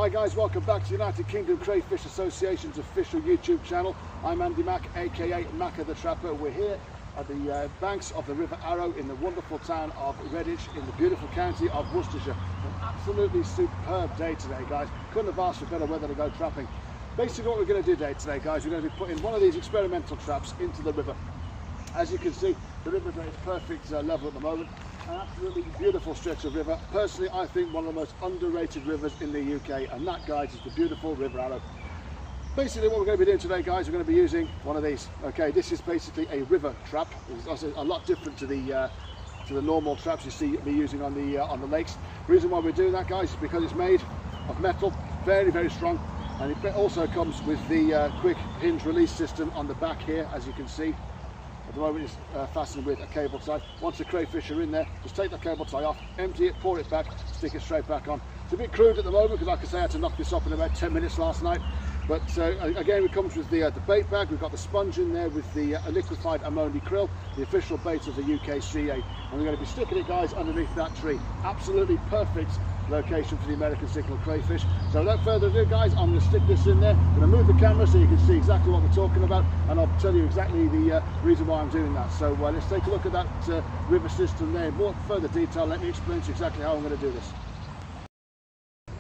Hi guys, welcome back to United Kingdom Crayfish Association's official YouTube channel. I'm Andy Mack, aka Macca the Trapper. We're here at the banks of the River Arrow in the wonderful town of Redditch in the beautiful county of Worcestershire. An absolutely superb day today, guys. Couldn't have asked for better weather to go trapping. Basically what we're going to do today, guys, we're going to be putting one of these experimental traps into the river. As you can see, the river is perfect level at the moment. An absolutely beautiful stretch of river. Personally, I think one of the most underrated rivers in the UK, and that, guys, is the beautiful River Arrow. Basically, what we're going to be doing today, guys, we're going to be using one of these. Okay, this is basically a river trap. It's a lot different to the normal traps you see me using on the lakes. The reason why we're doing that, guys, is because it's made of metal, very, very strong, and it also comes with the quick hinge release system on the back here, as you can see. At the moment it's fastened with a cable tie. Once the crayfish are in there, just take the cable tie off, empty it, pour it back, stick it straight back on. It's a bit crude at the moment because, like I say, I had to knock this off in about 10 minutes last night. But again, it comes with the bait bag. We've got the sponge in there with the liquefied ammonia krill, the official bait of the UKCA. And we're going to be sticking it, guys, underneath that tree. Absolutely perfect location for the American signal crayfish. So without further ado, guys, I'm going to stick this in there. I'm going to move the camera so you can see exactly what we're talking about, and I'll tell you exactly the reason why I'm doing that. So let's take a look at that river system there in more further detail. Let me explain to you exactly how I'm going to do this.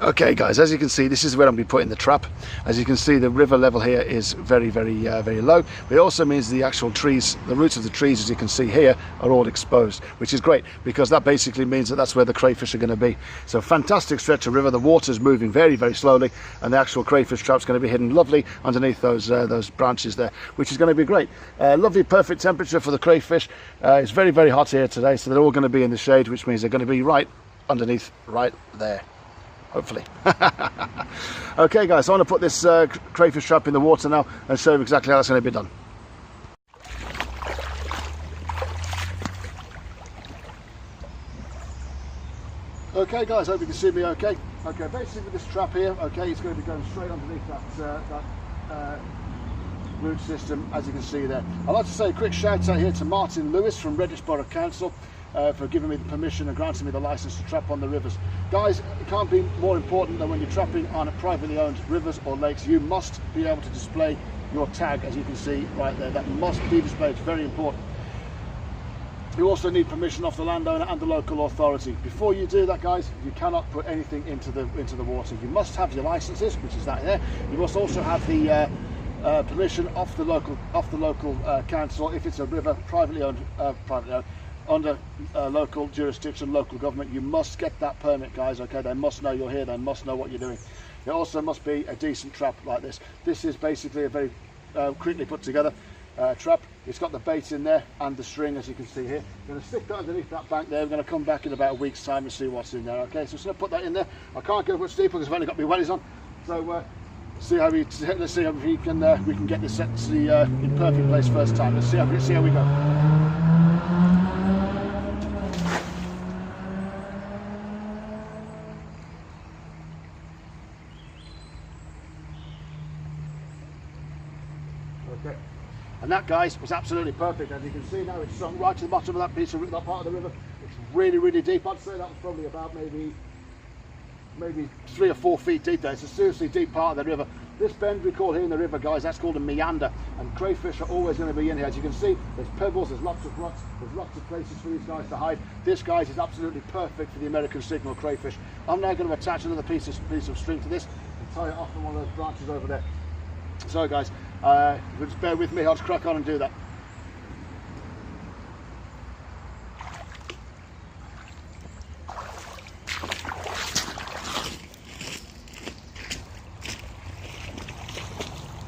Okay guys, as you can see, this is where I'm going to be putting the trap. As you can see, the river level here is very, very low, but it also means the actual trees, the roots of the trees, as you can see here, are all exposed, which is great because that basically means that that's where the crayfish are going to be. So fantastic stretch of river, the water's moving very, very slowly, and the actual crayfish trap's going to be hidden lovely underneath those branches there, which is going to be great. Lovely, perfect temperature for the crayfish. It's very, very hot here today, so they're all going to be in the shade, which means they're going to be right underneath, right there. Hopefully. Okay guys, so I want to put this crayfish trap in the water now and show you exactly how that's going to be done. Okay guys, hope you can see me okay. Okay, basically with this trap here, okay, it's going to be going straight underneath that root system, as you can see there. I'd like to say a quick shout out here to Martin Lewis from Redditch Borough Council for giving me the permission and granting me the license to trap on the rivers. Guys, it can't be more important than when you're trapping on a privately owned rivers or lakes, you must be able to display your tag, as you can see right there. That must be displayed, it's very important. You also need permission off the landowner and the local authority. Before you do that, guys, you cannot put anything into the water. You must have your licenses, which is that there. You must also have the permission off the local council if it's a river privately owned, under local jurisdiction, local government. You must get that permit, guys. Okay, they must know you're here, they must know what you're doing. There also must be a decent trap like this. This is basically a very quickly put together trap. It's got the bait in there and the string, as you can see here. I'm going to stick that underneath that bank there. We're going to come back in about a week's time and see what's in there. Okay, so I'm just going to put that in there. I can't go much deeper because I've only got my wellies on. So let's see how we can get this set in perfect place first time. Let's see how we go. Okay. And that, guys, was absolutely perfect. As you can see now, it's sunk right to the bottom of that part of the river. It's really, really deep. I'd say that was probably about maybe 3 or 4 feet deep there. It's a seriously deep part of the river. This bend we call here in the river, guys, that's called a meander, and crayfish are always going to be in here. As you can see, there's pebbles, there's lots of rocks, there's lots of places for these guys to hide. This, guys, is absolutely perfect for the American signal crayfish. I'm now going to attach another piece of string to this and tie it off on one of those branches over there. So guys, just bear with me, I'll just crack on and do that.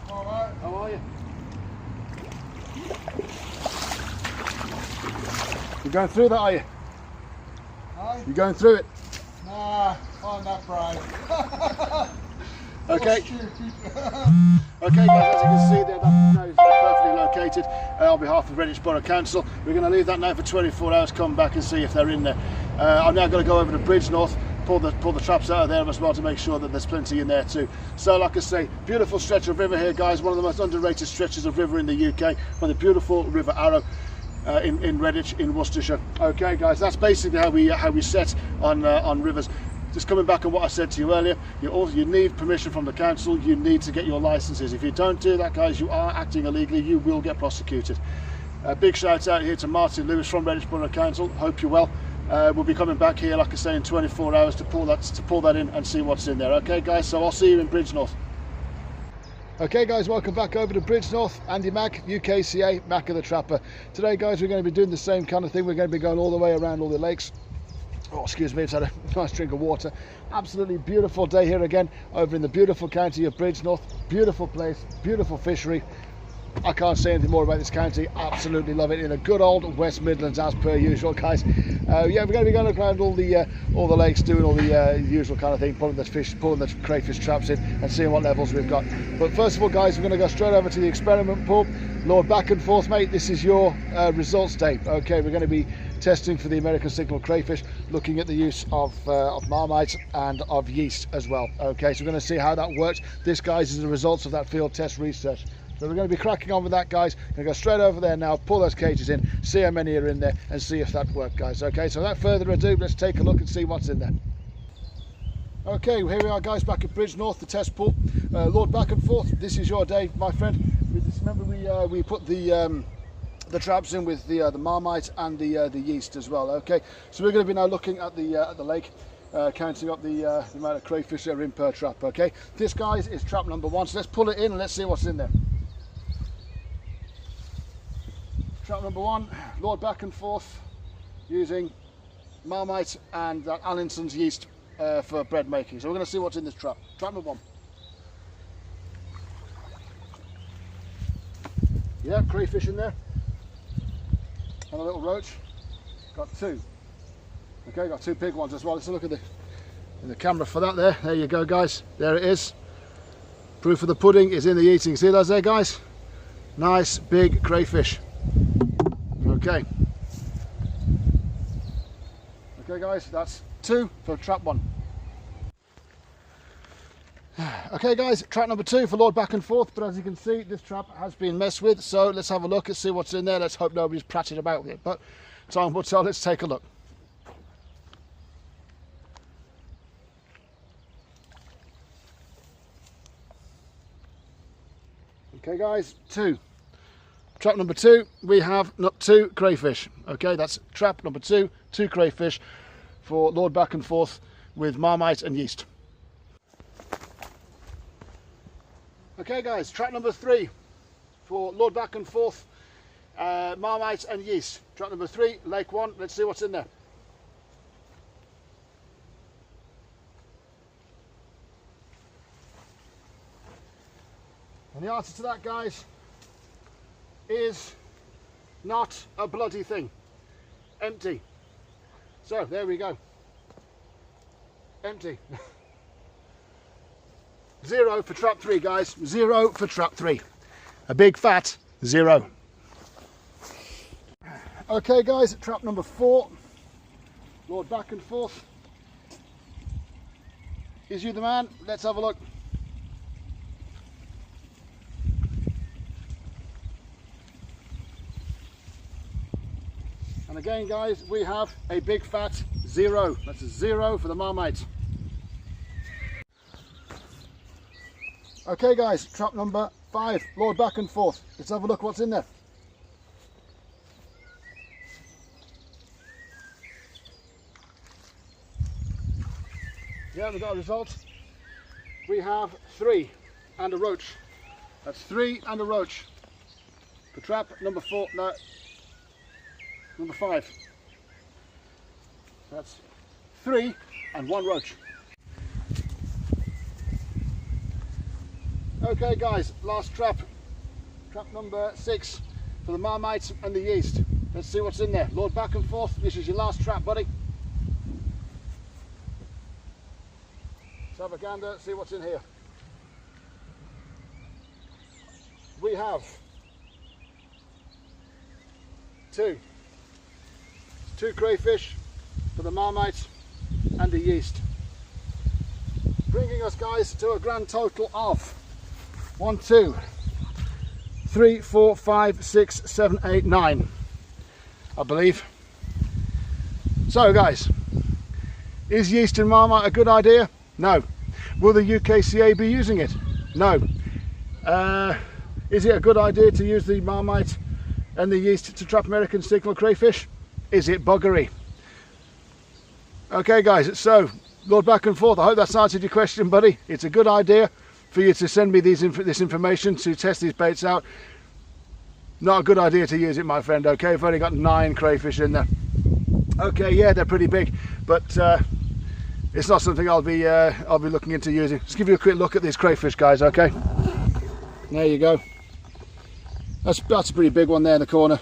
Alright, how are you? You're going through that, are you? Hi? You're going through it? Nah, I'm not brave. Okay. Okay guys, as you can see there, that is perfectly located on behalf of Redditch Borough Council. We're going to leave that now for 24 hours, come back and see if they're in there. I'm now going to go over to Bridge North, pull the traps out of there as well to make sure that there's plenty in there too. So like I say, beautiful stretch of river here, guys, one of the most underrated stretches of river in the UK, from the beautiful River Arrow. In Redditch in Worcestershire. Okay guys, that's basically how we set on rivers. just coming back on what I said to you earlier, you need permission from the council. You need to get your licenses. If you don't do that, guys, you are acting illegally. You will get prosecuted. A big shout out here to Martin Lewis from Redditch Borough Council. Hope you're well. We'll be coming back here, like I say, in 24 hours to pull that in and see what's in there. Okay, guys, so I'll see you in Bridgenorth. Okay, guys, welcome back over to Bridgenorth. Andy Mack, UKCA, Mack of the Trapper. Today, guys, we're going to be doing the same kind of thing. We're going to be going all the way around all the lakes. Oh, excuse me, I've had a nice drink of water. Absolutely beautiful day here again over in the beautiful county of Bridgenorth. Beautiful place, beautiful fishery. I can't say anything more about this county. Absolutely love it, in a good old West Midlands as per usual, guys. Yeah, we're going to be going around all the lakes, doing all the usual kind of thing, pulling the crayfish traps in and seeing what levels we've got. But first of all, guys, we're going to go straight over to the experiment pool. Lord, back and forth, mate. This is your results day. Okay, we're going to be testing for the American signal crayfish, looking at the use of marmite and of yeast as well. Okay, so we're going to see how that works. This, guys, is the results of that field test research. So we're going to be cracking on with that, guys. We're going to go straight over there now, pull those cages in, see how many are in there, and see if that worked, guys. Okay, so without further ado, let's take a look and see what's in there. Okay, here we are, guys, back at Bridgenorth, the test pool. Lord, back and forth, this is your day, my friend. Remember, we put the traps in with the marmite and the yeast as well. Okay, so we're going to be now looking at the lake, counting up the amount of crayfish that are in per trap. Okay, this, guys, is trap number 1. So let's pull it in and let's see what's in there. Trap number 1, Lord, back and forth, using marmite and that Allinson's yeast for bread making. So we're going to see what's in this trap. Trap number 1. Yeah, crayfish in there. And a little roach. Got 2. Okay, got 2 big ones as well. Let's look at the camera for that there. There you go, guys. There it is. Proof of the pudding is in the eating. See those there, guys? Nice big crayfish. Okay. Okay, guys, that's 2 for trap 1. Okay, guys, trap number 2 for Lord, back and forth. But as you can see, this trap has been messed with. So let's have a look and see what's in there. Let's hope nobody's pratted about with it. But time will tell. Let's take a look. Okay, guys, 2. Trap number 2, we have 2 crayfish. Okay, that's trap number 2, 2 crayfish for Lord, back and forth with marmite and yeast. Okay, guys, trap number 3 for Lord, back and forth, marmite and yeast. Trap number 3, lake 1. Let's see what's in there. And the answer to that, guys, is not a bloody thing. Empty. So there we go. Empty. 0 for trap 3, guys. 0 for trap 3. A big fat 0. Okay, guys, trap number 4. Lord, back and forth. Is you the man? Let's have a look. And again, guys, we have a big fat 0. That's a 0 for the marmite. Okay, guys, trap number 5, Lord, back and forth. Let's have a look what's in there. Yeah, we've got a result. We have 3 and a roach. That's 3 and a roach for trap number 4. No. Number 5. That's 3 and 1 roach. Okay, guys, last trap. Trap number 6 for the marmite and the yeast. Let's see what's in there. Lord, back and forth. This is your last trap, buddy. Let's have a gander, see what's in here. We have 2 crayfish for the marmite and the yeast, bringing us, guys, to a grand total of 1, 2, 3, 4, 5, 6, 7, 8, 9, I believe. So, guys, Is yeast in Marmite a good idea? No. Will the UKCA be using it? No. Is it a good idea to use the Marmite and the yeast to trap American signal crayfish? Is it buggery? Okay guys, so Lord back and forth, I hope that's answered your question, buddy. It's a good idea for you to send me this information to test these baits out. Not a good idea to use it, my friend, okay? I've only got 9 crayfish in there. Okay, yeah, they're pretty big, but it's not something I'll be looking into using. Just give you a quick look at these crayfish, guys, okay? There you go. That's a pretty big one there in the corner.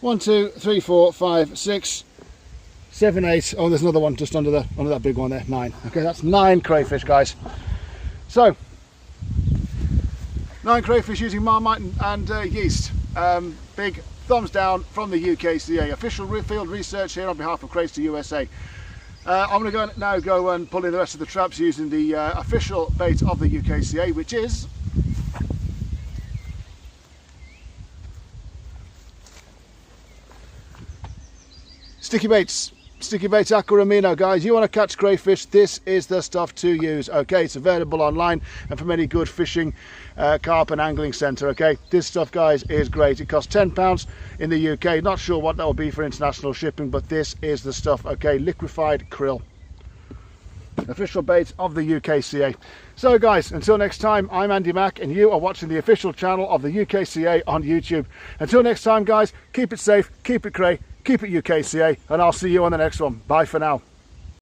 1, 2, 3, 4, 5, 6, 7, 8. Oh, there's another one just under that big one there. 9. Okay, that's 9 crayfish, guys. So 9 crayfish using Marmite and yeast. Big thumbs down from the UKCA. Official field research here on behalf of Crayfish USA. I'm going to now go and pull in the rest of the traps using the official bait of the UKCA, which is sticky baits. Sticky baits aqua amino, guys. You want to catch crayfish, this is the stuff to use. Okay, it's available online and from any good fishing carp and angling centre. Okay, this stuff, guys, is great. It costs £10 in the UK. Not sure what that will be for international shipping, but this is the stuff. Okay, liquefied krill, official bait of the UKCA. So guys, until next time, I'm Andy Mack and you are watching the official channel of the UKCA on YouTube. Until next time, guys, keep it safe, keep it cray, keep it UKCA, and I'll see you on the next one. Bye for now.